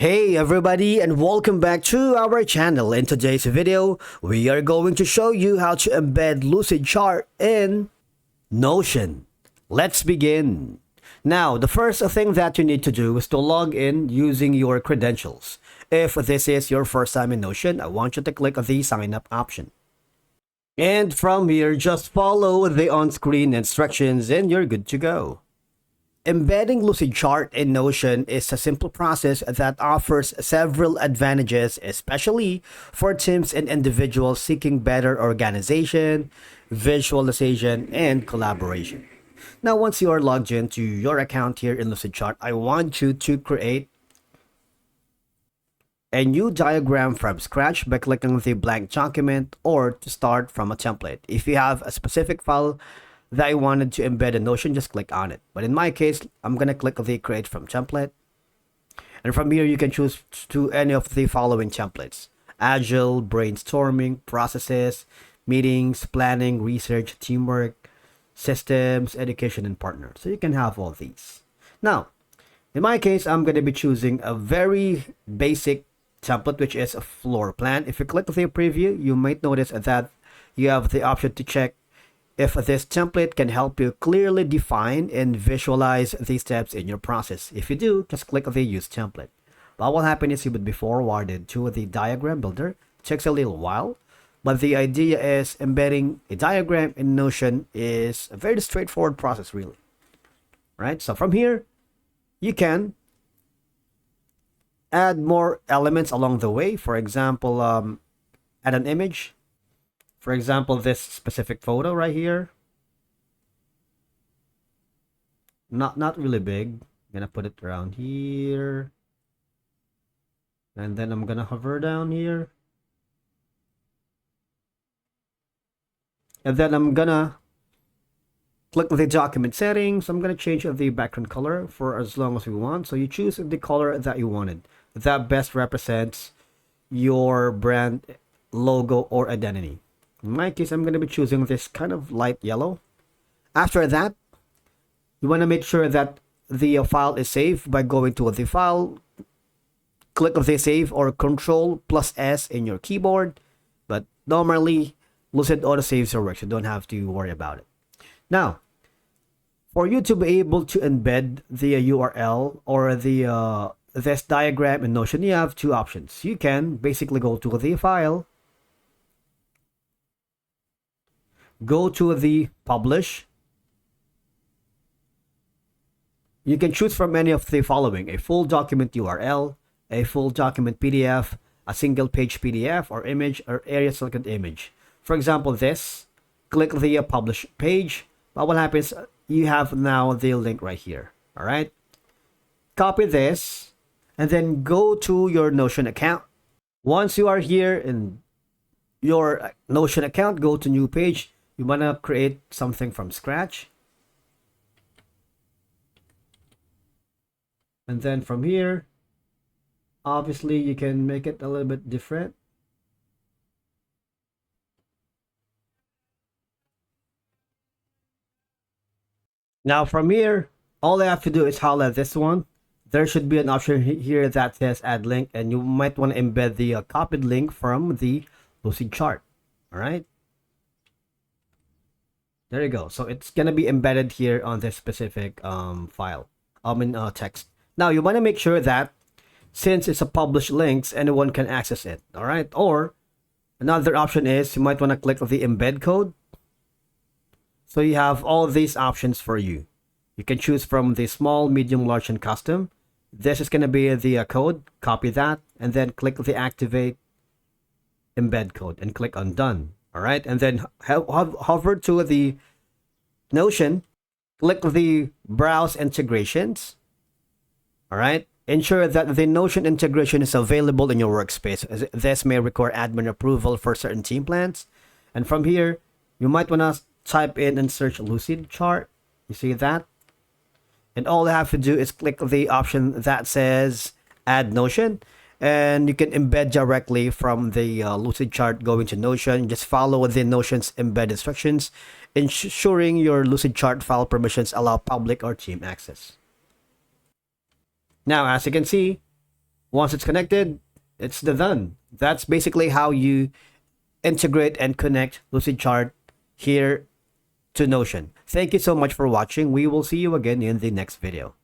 Hey everybody, and welcome back to our channel. In today's video, we are going to show you how to embed Lucidchart in Notion. Let's begin. Now, the first thing that you need to do is to log in using your credentials. If this is your first time in Notion, I want you to click the sign up option. And from here, just follow the on-screen instructions and you're good to go. Embedding Lucidchart in Notion is a simple process that offers several advantages, especially for teams and individuals seeking better organization, visualization, and collaboration. Now, once you are logged into your account here in Lucidchart, I want you to create a new diagram from scratch by clicking the blank document or to start from a template. If you have a specific file that I wanted to embed in Notion, just click on it. But in my case, I'm going to click the create from template. And from here, you can choose to any of the following templates: Agile, brainstorming, processes, meetings, planning, research, teamwork, systems, education, and partner. So you can have all these. Now, in my case, I'm going to be choosing a very basic template, which is a floor plan. If you click the preview, you might notice that you have the option to check if this template can help you clearly define and visualize the steps in your process. If you do, just click the use template. What will happen is you would be forwarded to the diagram builder. It takes a little while, but the idea is embedding a diagram in Notion is a very straightforward process, really. Right? So from here, you can add more elements along the way. For example, add an image. For example, this specific photo right here. Not really big. I'm gonna put it around here. And then I'm gonna hover down here. And then I'm gonna click the document settings. I'm gonna change the background color for as long as we want. So you choose the color that you wanted. That best represents your brand logo or identity. In my case, I'm going to be choosing this kind of light yellow. After that, you want to make sure that the file is saved by going to the file, click the save or Control plus S in your keyboard. But normally, Lucid auto saves your work, so you don't have to worry about it. Now, for you to be able to embed the URL or the this diagram in Notion, you have two options. You can basically go to the file, go to the publish. You can choose from any of the following: a full document URL, a full document PDF, a single page PDF, or image, or area selected image. For example, this, click the publish page. What will happen is you have now the link right here. All right. Copy this and then go to your Notion account. Once you are here in your Notion account, go to new page. You want to create something from scratch. And then from here, obviously you can make it a little bit different. Now from here, all I have to do is highlight this one. There should be an option here that says add link, and you might want to embed the copied link from the Lucidchart. All right. There you go. So it's gonna be embedded here on this specific file. Text. Now you want to make sure that since it's a published links, anyone can access it. All right. Or another option is you might want to click the embed code. So you have all of these options for you. You can choose from the small, medium, large, and custom. This is gonna be the code. Copy that and then click the activate embed code and click on done. All right, and then hover to the Notion, click the browse integrations. All right, ensure that the Notion integration is available in your workspace. This may require admin approval for certain team plans. And from here, you might want to type in and search Lucidchart. You see that? And all you have to do is click the option that says add Notion. And you can embed directly from the Lucidchart going to Notion. Just follow the Notion's embed instructions, ensuring your Lucidchart file permissions allow public or team access. Now, as you can see, Once it's connected, it's the done. That's basically how you integrate and connect Lucidchart here to Notion. Thank you so much for watching. We will see you again in the next video.